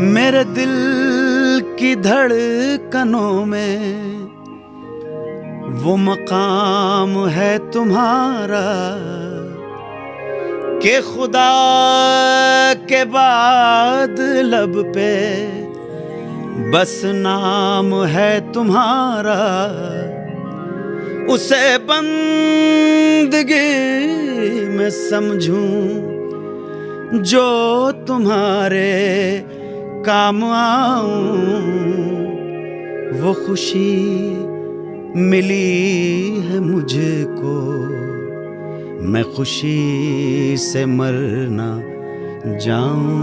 मेरे दिल की धड़कनों में वो मकाम है तुम्हारा कि खुदा के बाद लब पे बस नाम है तुम्हारा। उसे बंदगी में समझूं जो तुम्हारे काम आऊं। वो खुशी मिली है मुझको, मैं खुशी से मर ना जाऊं।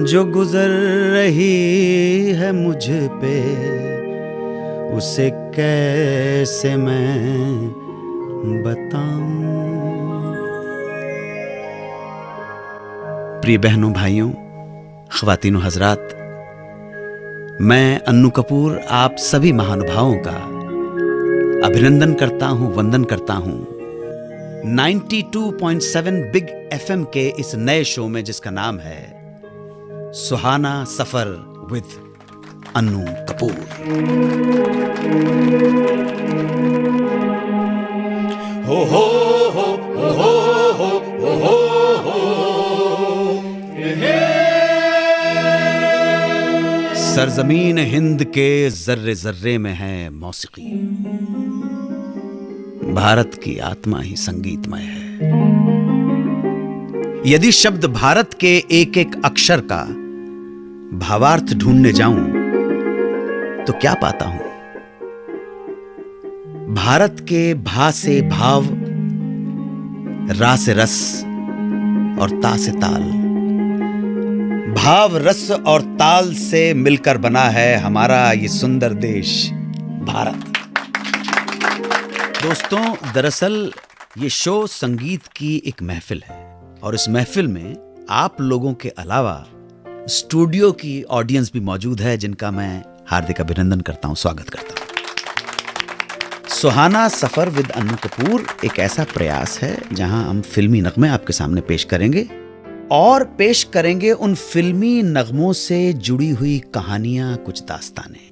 जो गुजर रही है मुझ पे उसे कैसे मैं बताऊं। प्रिय बहनों, भाइयों, ख्वातीनो हजरात, मैं अन्नू कपूर आप सभी महानुभावों का अभिनंदन करता हूं, वंदन करता हूं 92.7 बिग एफएम के इस नए शो में जिसका नाम है सुहाना सफर विद अन्नू कपूर। हो हो हो हो हो हो हो सरजमीन हिंद के जर्रे जर्रे में है मौसीकी, भारत की आत्मा ही संगीतमय है। यदि शब्द भारत के एक एक अक्षर का भावार्थ ढूंढने जाऊं तो क्या पाता हूं? भारत के भा से भाव, रा से रस और ता से ताल। भाव, रस और ताल से मिलकर बना है हमारा ये सुंदर देश भारत। दोस्तों, दरअसल ये शो संगीत की एक महफिल है और इस महफिल में आप लोगों के अलावा स्टूडियो की ऑडियंस भी मौजूद है, जिनका मैं हार्दिक अभिनंदन करता हूं, स्वागत करता हूं। सुहाना सफर विद अन्नू कपूर एक ऐसा प्रयास है जहां हम फिल्मी नगमे आपके सामने पेश करेंगे और पेश करेंगे उन फिल्मी नगमों से जुड़ी हुई कहानियां, कुछ दास्तानें।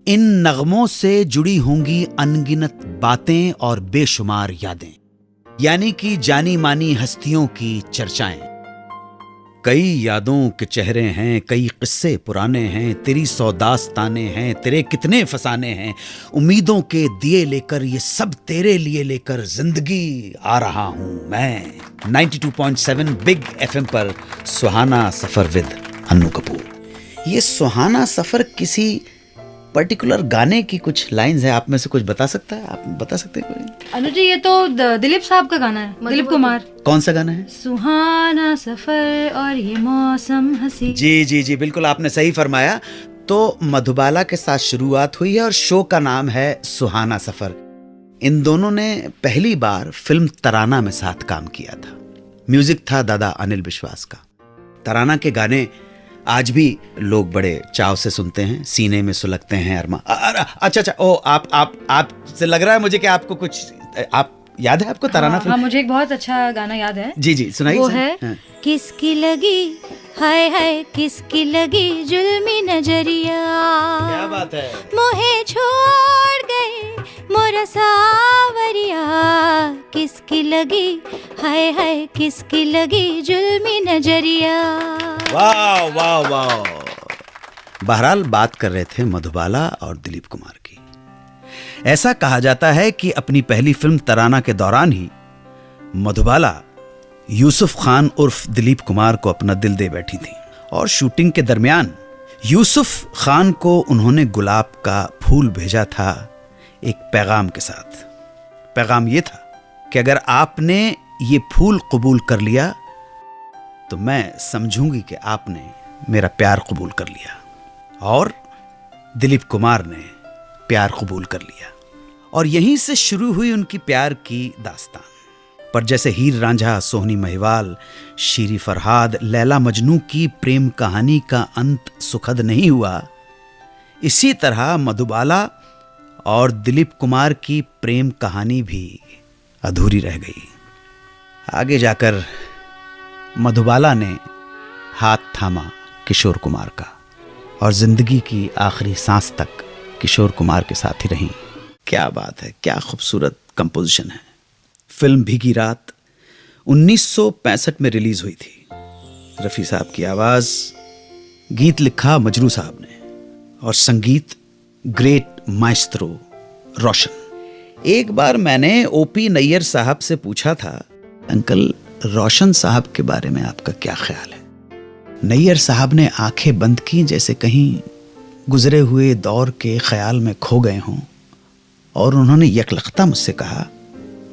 इन नगमों से जुड़ी होंगी अनगिनत बातें और बेशुमार यादें, यानी कि जानी मानी हस्तियों की चर्चाएं। कई यादों के चेहरे हैं, कई किस्से पुराने हैं, तेरी 100 दास्तानें हैं, तेरे कितने फसाने हैं। उम्मीदों के दिए लेकर ये सब तेरे लिए लेकर जिंदगी आ रहा हूं मैं। 92.7 बिग एफएम पर सुहाना सफर विद अन्नू कपूर। ये सुहाना सफर किसी पर्टिकुलर गाने की कुछ लाइंस है, आप में से कुछ बता सकता है? आप बता सकते हैं कोई? अनु जी, ये तो दिलीप साहब का गाना है, दिलीप कुमार। कौन सा गाना है? सुहाना सफर और ये मौसम हंसी। जी जी जी, बिल्कुल आपने सही फरमाया। तो मधुबाला के साथ शुरुआत हुई है और शो का नाम है सुहाना सफर। इन दोनों ने पहली बार फिल्म तराना में साथ काम किया था। म्यूजिक था दादा अनिल विश्वास का। तराना के गाने आज भी लोग बड़े चाव से सुनते हैं, सीने में सुलगते हैं अरमा। अच्छा, ओ आप से लग रहा है मुझे कि आपको कुछ आप याद है आपको तराना फिल्म? हाँ, मुझे एक बहुत अच्छा गाना याद है। जी जी, सुनाइए। वो है किसकी लगी हाय हाय, किसकी लगी जुल्मी नजरिया। क्या बात है। मोहे छोड़ गए मोरा सावरिया, किसकी लगी हाय हाय, किसकी लगी जुल्मी नजरिया। वाह वाह वाह। बहरहाल बात कर रहे थे मधुबाला और दिलीप कुमार की। ऐसा कहा जाता है कि अपनी पहली फिल्म तराना के दौरान ही मधुबाला यूसुफ खान उर्फ दिलीप कुमार को अपना दिल दे बैठी थी और शूटिंग के दरमियान यूसुफ खान को उन्होंने गुलाब का फूल भेजा था एक पैगाम के साथ। पैगाम ये था कि अगर आपने ये फूल कबूल कर लिया तो मैं समझूंगी कि आपने मेरा प्यार कबूल कर लिया। और दिलीप कुमार ने प्यार कबूल कर लिया और यहीं से शुरू हुई उनकी प्यार की दास्तान। पर जैसे हीर रांझा, सोहनी महिवाल, शीरी फरहाद, लैला मजनू की प्रेम कहानी का अंत सुखद नहीं हुआ, इसी तरह मधुबाला और दिलीप कुमार की प्रेम कहानी भी अधूरी रह गई। आगे जाकर मधुबाला ने हाथ थामा किशोर कुमार का और जिंदगी की आखिरी सांस तक किशोर कुमार के साथ ही रहीं। क्या बात है, क्या खूबसूरत कंपोजिशन है। फिल्म भीगी रात 1965 में रिलीज हुई थी। रफ़ी साहब की आवाज, गीत लिखा मजरू साहब ने और संगीत ग्रेट माइस्ट्रो रोशन। एक बार मैंने ओपी नैयर साहब से पूछा था, अंकल रोशन साहब के बारे में आपका क्या ख्याल है? नैयर साहब ने आंखें बंद की जैसे कहीं गुजरे हुए दौर के ख्याल में खो गए हों और उन्होंने यकलख्ता मुझसे कहा,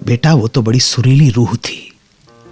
बेटा वो तो बड़ी सुरीली रूह थी,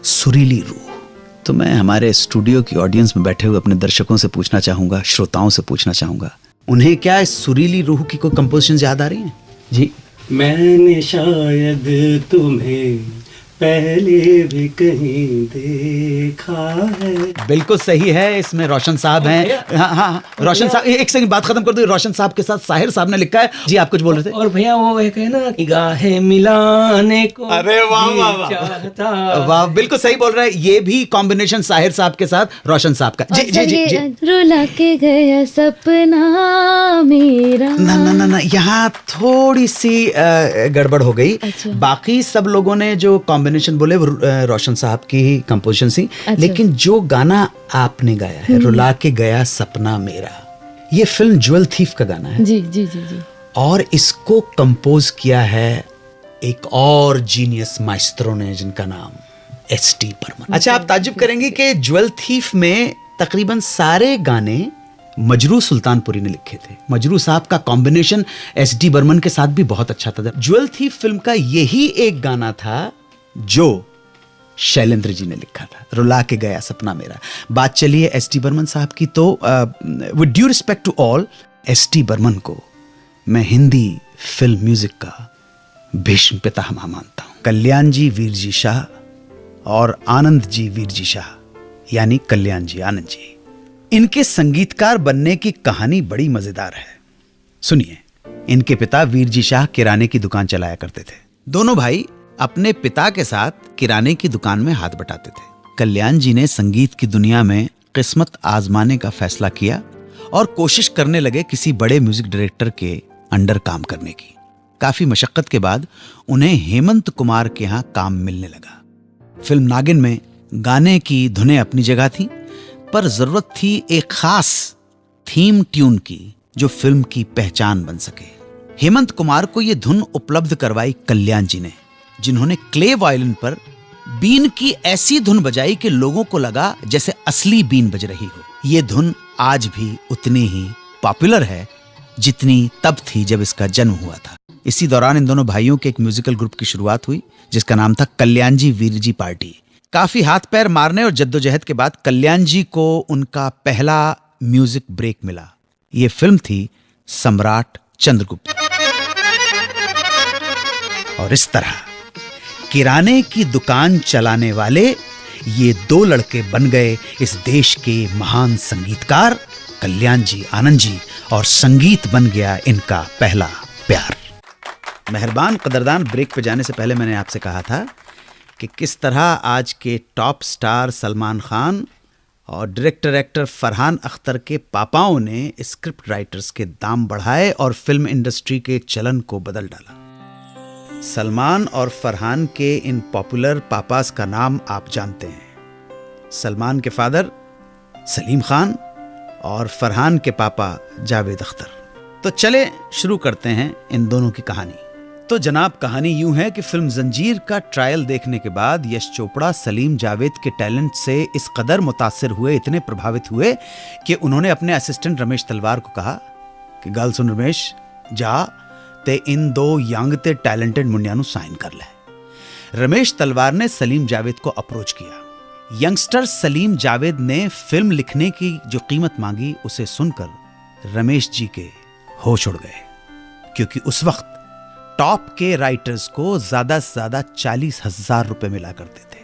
सुरीली रूह। तो मैं हमारे स्टूडियो की ऑडियंस में बैठे हुए अपने दर्शकों से पूछना चाहूंगा, श्रोताओं से पूछना चाहूंगा, उन्हें क्या इस सुरीली रूह की कोई कंपोजिशन याद आ रही है? जी। मैंने शायद तुम्हें पहले भी कहीं देखा है। बिल्कुल सही है, इसमें रोशन साहब हैं। हाँ, रोशन साहब, एक सेकंड बात खत्म कर दो। रोशन साहब के साथ साहिर साहब ने लिखा है। जी आप कुछ बोल रहे थे? और भैया वो एक है ना, निगाहें मिलाने को। अरे वाह वाह वाह वाह, बिल्कुल सही बोल रहे हैं। ये भी कॉम्बिनेशन साहिर साहब के साथ रोशन साहब का। जी जी जी, रुला के गया सपना मेरा। ना, यहाँ थोड़ी सी गड़बड़ हो गई। अच्छा। बाकी सब लोगों ने जो कॉम्बिनेशन बोले वो रोशन साहब की ही कंपोजिशन थी। अच्छा। लेकिन जो गाना आपने गाया है, रुला के गया सपना मेरा, ये फिल्म ज्वेल थीफ का गाना है। जी जी जी जी। और इसको कंपोज किया है एक और जीनियस माइस्ट्रो ने जिनका नाम एस.टी. बर्मन। अच्छा, आप ताज्जुब करेंगे कि ज्वेल थीफ में तकरीबन सारे गाने मजरू सुल्तानपुरी ने लिखे थे। मजरू साहब का कॉम्बिनेशन एस.डी. बर्मन के साथ भी बहुत अच्छा था। ज्वेल थीफ फिल्म का यही एक गाना था जो शैलेंद्र जी ने लिखा था, रुला के गया सपना मेरा। बात चलिए एस.डी. बर्मन साहब की, तो with due respect to all, SD. Burman को मैं हिंदी फिल्म म्यूजिक का भीष्म पितामह मानता हूं। कल्याण जी वीर जी शाह और आनंद जी वीर जी शाह, यानी कल्याण जी आनंद जी, इनके संगीतकार बनने की कहानी बड़ी मजेदार है। सुनिए, इनके पिता वीर जी शाह किराने की दुकान चलाया करते थे। दोनों भाई अपने पिता के साथ किराने की दुकान में हाथ बटाते थे। कल्याण जी ने संगीत की दुनिया में किस्मत आजमाने का फैसला किया और कोशिश करने लगे किसी बड़े म्यूजिक डायरेक्टर के अंडर काम करने की। काफी मशक्कत के बाद उन्हें हेमंत कुमार के यहाँ काम मिलने लगा। फिल्म नागिन में गाने की धुनें अपनी जगह थी, पर जरूरत थी एक खास थीम ट्यून की जो फिल्म की पहचान बन सके। हेमंत कुमार को यह धुन उपलब्ध करवाई कल्याण जी ने, जिन्होंने क्ले वायलिन पर बीन की ऐसी धुन बजाई कि लोगों को लगा जैसे असली बीन बज रही हो। यह धुन आज भी उतनी ही पॉपुलर है जितनी तब थी जब इसका जन्म हुआ था। इसी दौरान इन दोनों भाइयों के एक म्यूजिकल ग्रुप की शुरुआत हुई जिसका नाम था कल्याण जी वीर जी पार्टी। काफी हाथ पैर मारने और जद्दोजहद के बाद कल्याण जी को उनका पहला म्यूजिक ब्रेक मिला। यह फिल्म थी सम्राट चंद्रगुप्त। और इस तरह किराने की दुकान चलाने वाले ये दो लड़के बन गए इस देश के महान संगीतकार कल्याण जी आनंद जी, और संगीत बन गया इनका पहला प्यार। मेहरबान कदरदान, ब्रेक पे जाने से पहले मैंने आपसे कहा था कि किस तरह आज के टॉप स्टार सलमान खान और डायरेक्टर एक्टर फरहान अख्तर के पापाओं ने स्क्रिप्ट राइटर्स के दाम बढ़ाए और फिल्म इंडस्ट्री के चलन को बदल डाला। सलमान और फरहान के इन पॉपुलर पापास का नाम आप जानते हैं। सलमान के फादर सलीम खान और फरहान के पापा जावेद अख्तर। तो चले शुरू करते हैं इन दोनों की कहानी। तो जनाब, कहानी यूं है कि फिल्म जंजीर का ट्रायल देखने के बाद यश चोपड़ा सलीम जावेद के टैलेंट से इस कदर मुतासिर हुए, इतने प्रभावित हुए कि उन्होंने अपने असिस्टेंट रमेश तलवार को कहा कि गल सुन रमेश, जा ते इन दो यंग ते टैलेंटेड मुंडियां नू साइन कर ले। रमेश तलवार ने सलीम जावेद को अप्रोच किया। यंगस्टर सलीम जावेद ने फिल्म लिखने की जो कीमत मांगी उसे सुनकर रमेश जी के होश उड़ गए, क्योंकि उस वक्त टॉप के राइटर्स को ज्यादा से ज्यादा 40,000 रुपए मिला करते थे,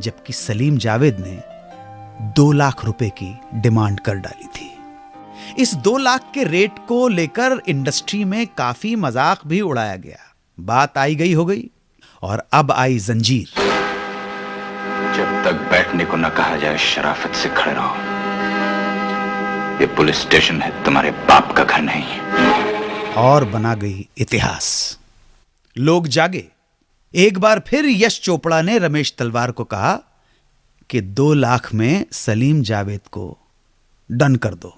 जबकि सलीम जावेद ने 2 लाख रुपए की डिमांड कर डाली थी। इस 2 लाख के रेट को लेकर इंडस्ट्री में काफी मजाक भी उड़ाया गया। बात आई गई हो गई और अब आई जंजीर। जब तक बैठने को न कहा जाए शराफत से खड़े रहो। ये पुलिस स्टेशन है, तुम्हारे बाप का घर नहीं। और बना गई इतिहास। लोग जागे। एक बार फिर यश चोपड़ा ने रमेश तलवार को कहा कि 2 लाख में सलीम जावेद को डन कर दो।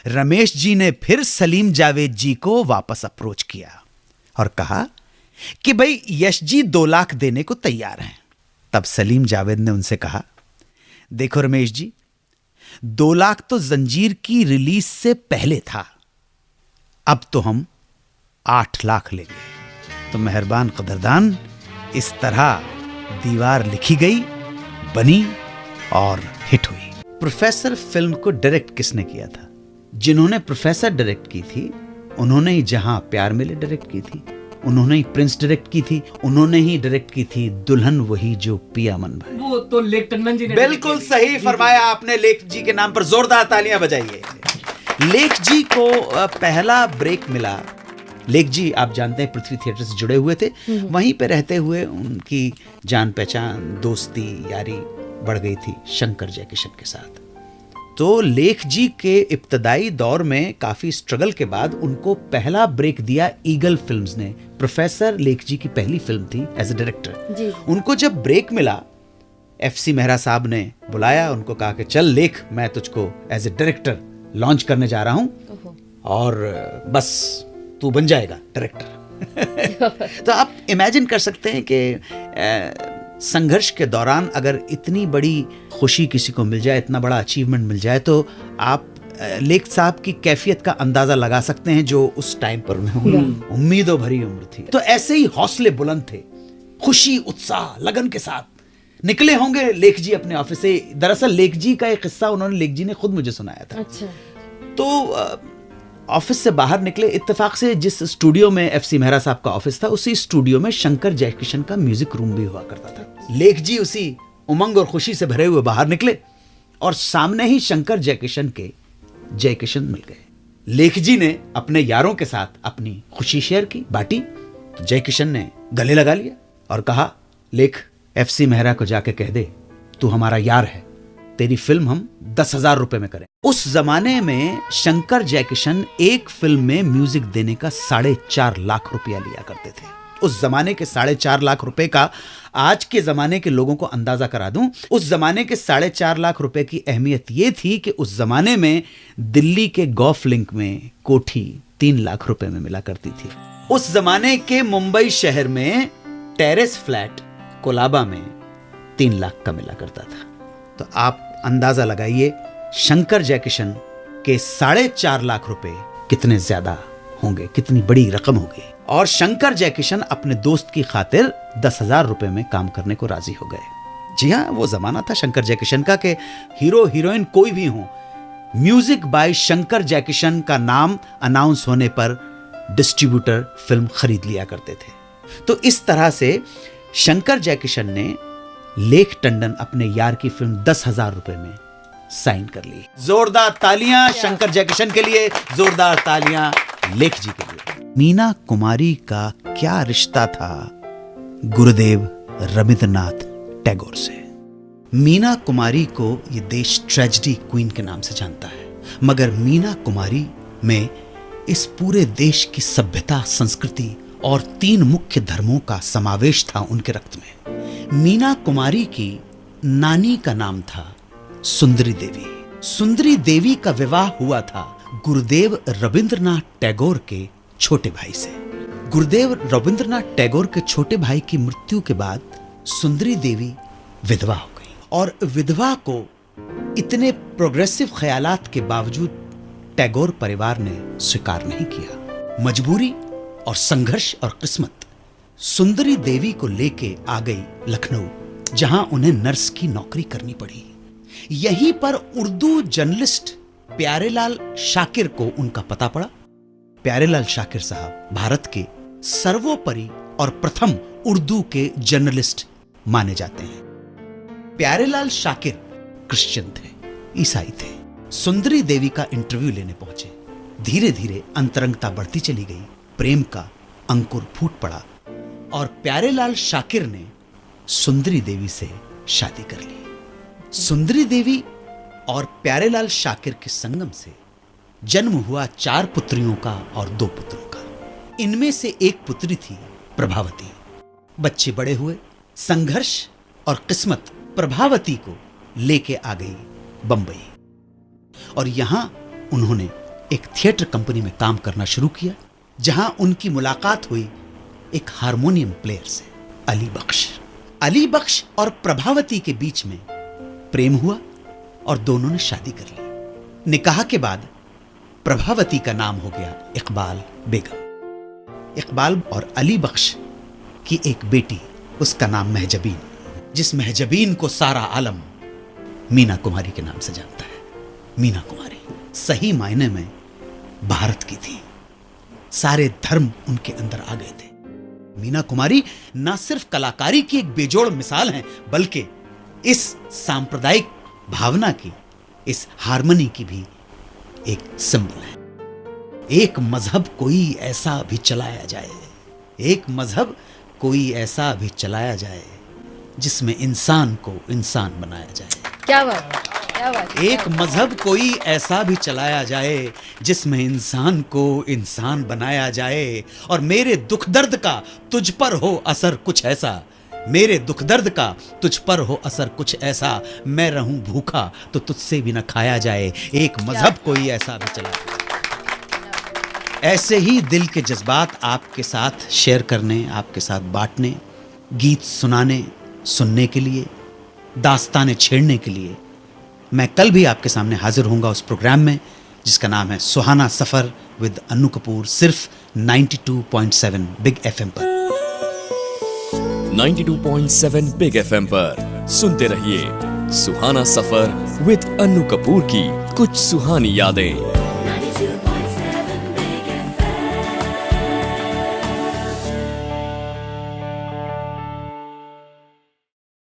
रमेश जी ने फिर सलीम जावेद जी को वापस अप्रोच किया और कहा कि भाई यश जी 2 लाख देने को तैयार हैं। तब सलीम जावेद ने उनसे कहा, देखो रमेश जी, 2 लाख तो जंजीर की रिलीज से पहले था, अब तो हम 8 लाख लेंगे। तो मेहरबान कदरदान, इस तरह दीवार लिखी गई, बनी और हिट हुई। प्रोफेसर फिल्म को डायरेक्ट किसने किया था? जिन्होंने प्रोफेसर डायरेक्ट की थी उन्होंने ही जहां प्यार मिले डायरेक्ट की थी, उन्होंने ही प्रिंस डायरेक्ट की थी, उन्होंने ही डायरेक्ट की थी दुल्हन वही जो पिया मन भाई। वो तो लेख टंडन जी ने बिल्कुल सही फरमाया आपने। लेख जी के नाम पर जोरदार तालियां बजाइए। लेख जी को पहला ब्रेक मिला। लेख जी आप जानते हैं पृथ्वी थिएटर से जुड़े हुए थे, वहीं पे रहते हुए उनकी जान पहचान, दोस्ती, यारी बढ़ गई थी शंकर जयकिशन के साथ। तो लेख जी के इब्तदाई दौर में काफी स्ट्रगल के बाद उनको पहला ब्रेक दिया ईगल फिल्म्स ने। प्रोफेसर लेख जी की पहली फिल्म थी एज ए डायरेक्टर। उनको जब ब्रेक मिला, FC मेहरा साहब ने बुलाया, उनको कहा कि चल लेख, मैं तुझको एज ए डायरेक्टर लॉन्च करने जा रहा हूं और बस तू बन जाएगा डायरेक्टर। तो आप इमेजिन कर सकते हैं कि संघर्ष के दौरान अगर इतनी बड़ी खुशी किसी को मिल जाए, इतना बड़ा अचीवमेंट मिल जाए, तो आप लेख साहब की कैफियत का अंदाजा लगा सकते हैं जो उस टाइम पर उन्हें उम्मीदों भरी उम्र थी। तो ऐसे ही हौसले बुलंद थे, खुशी, उत्साह, लगन के साथ निकले होंगे लेख जी अपने ऑफिस से। दरअसल लेख जी का एक किस्सा उन्होंने लेख जी ने खुद मुझे सुनाया था। अच्छा। तो ऑफिस से बाहर निकले, इत्तेफाक से जिस स्टूडियो में FC मेहरा साहब का ऑफिस था, उसी स्टूडियो में शंकर जयकिशन का म्यूजिक रूम भी हुआ करता था। लेख जी उसी उमंग और खुशी से भरे हुए बाहर निकले और सामने ही शंकर जयकिशन के जयकिशन मिल गए। लेख जी ने अपने यारों के साथ अपनी खुशी शेयर की, बांटी। तो जयकिशन ने गले लगा लिया और कहा, लेख, FC मेहरा को जाके कह दे तू हमारा यार है, तेरी फिल्म हम 10,000 रुपए में करें। उस जमाने में शंकर जयकिशन एक फिल्म में म्यूजिक देने का 4.5 लाख रुपया लिया करते थे। उस जमाने के 4.5 लाख रुपए का आज के जमाने के लोगों को अंदाजा करा दूं। उस जमाने के 4.5 लाख रुपए की अहमियत यह थी कि उस जमाने में दिल्ली के गॉल्फ लिंक में कोठी 3 लाख रुपए में मिला करती थी। उस जमाने के मुंबई शहर में टेरेस फ्लैट कोलाबा में 3 लाख का मिला करता था। तो आप अंदाजा लगाइए शंकर जयकिशन के 4.5 लाख रुपए कितने ज्यादा होंगे, कितनी बड़ी रकम होगी। और शंकर जयकिशन अपने दोस्त की खातिर 10,000 रुपए में काम करने को राजी हो गए। जी हाँ, वो जमाना था शंकर जयकिशन का कि हीरो हीरोइन कोई भी हो, म्यूजिक बाय शंकर जयकिशन का नाम अनाउंस होने पर डिस्ट्रीब्यूटर फिल्म खरीद लिया करते थे। तो इस तरह से शंकर जयकिशन ने लेख टंडन अपने यार की फिल्म 10,000 रुपए में साइन कर ली। जोरदार तालियां शंकर जयकिशन के लिए, जोरदार तालियां लेख जी के लिए। मीना कुमारी का क्या रिश्ता था गुरुदेव रविंद्रनाथ टैगोर से। मीना कुमारी को ये देश ट्रेजेडी क्वीन के नाम से जानता है, मगर मीना कुमारी में इस पूरे देश की सभ्यता, संस्कृति और 3 मुख्य धर्मों का समावेश था उनके रक्त में। मीना कुमारी की नानी का नाम था सुंदरी देवी। सुंदरी देवी का विवाह हुआ था गुरुदेव रविंद्रनाथ टैगोर के छोटे भाई से। गुरुदेव रविंद्रनाथ टैगोर के छोटे भाई की मृत्यु के बाद सुंदरी देवी विधवा हो गई और विधवा को इतने प्रोग्रेसिव ख्यालात के बावजूद टैगोर परिवार ने स्वीकार नहीं किया। मजबूरी और संघर्ष और किस्मत सुंदरी देवी को लेके आ गई लखनऊ, जहां उन्हें नर्स की नौकरी करनी पड़ी। यहीं पर उर्दू जर्नलिस्ट प्यारेलाल शाकिर को उनका पता पड़ा। प्यारेलाल शाकिर साहब भारत के सर्वोपरि और प्रथम उर्दू के जर्नलिस्ट माने जाते हैं। प्यारेलाल शाकिर क्रिश्चियन थे, ईसाई थे। सुंदरी देवी का इंटरव्यू लेने पहुंचे। धीरे धीरे अंतरंगता बढ़ती चली गई, प्रेम का अंकुर फूट पड़ा और प्यारेलाल शाकिर ने सुंदरी देवी से शादी कर ली। सुंदरी देवी और प्यारेलाल शाकिर के संगम से जन्म हुआ 4 पुत्रियों का और 2 पुत्रों का। इनमें से एक पुत्री थी प्रभावती। बच्चे बड़े हुए, संघर्ष और किस्मत प्रभावती को लेके आ गई बंबई और यहां उन्होंने एक थिएटर कंपनी में काम करना शुरू किया, जहां उनकी मुलाकात हुई एक हारमोनियम प्लेयर से, अली बख्श। अली बख्श और प्रभावती के बीच में प्रेम हुआ और दोनों ने शादी कर ली। निकाह के बाद प्रभावती का नाम हो गया इकबाल बेगम। इकबाल और अली बख्श की एक बेटी, उसका नाम महजबीन, जिस महजबीन को सारा आलम मीना कुमारी के नाम से जानता है। मीना कुमारी सही मायने में भारत की थी। सारे धर्म उनके अंदर आ गए थे। मीना कुमारी ना सिर्फ कलाकारी की एक बेजोड़ मिसाल हैं, बल्कि इस सांप्रदायिक भावना की, इस हार्मनी की भी एक सिंबल है। एक मजहब कोई ऐसा भी चलाया जाए, एक मजहब कोई ऐसा भी चलाया जाए जिसमें इंसान को इंसान बनाया जाए। क्या बात, क्या बात। एक मजहब कोई ऐसा भी चलाया जाए जिसमें इंसान को इंसान बनाया जाए। और मेरे दुख दर्द का तुझ पर हो असर कुछ ऐसा, मेरे दुख दर्द का तुझ पर हो असर कुछ ऐसा, मैं रहूं भूखा तो तुझसे भी न खाया जाए। एक मजहब कोई ऐसा भी चला। ऐसे ही दिल के जज्बात आपके साथ शेयर करने, आपके साथ बांटने, गीत सुनाने, सुनने के लिए, दास्तानें छेड़ने के लिए मैं कल भी आपके सामने हाजिर होऊंगा उस प्रोग्राम में जिसका नाम है सुहाना सफर विद अन्नू कपूर, सिर्फ 92.7 बिग एफएम पर। 92.7 बिग एफएम पर सुनते रहिए सुहाना सफर विद अन्नू कपूर की कुछ सुहानी यादें।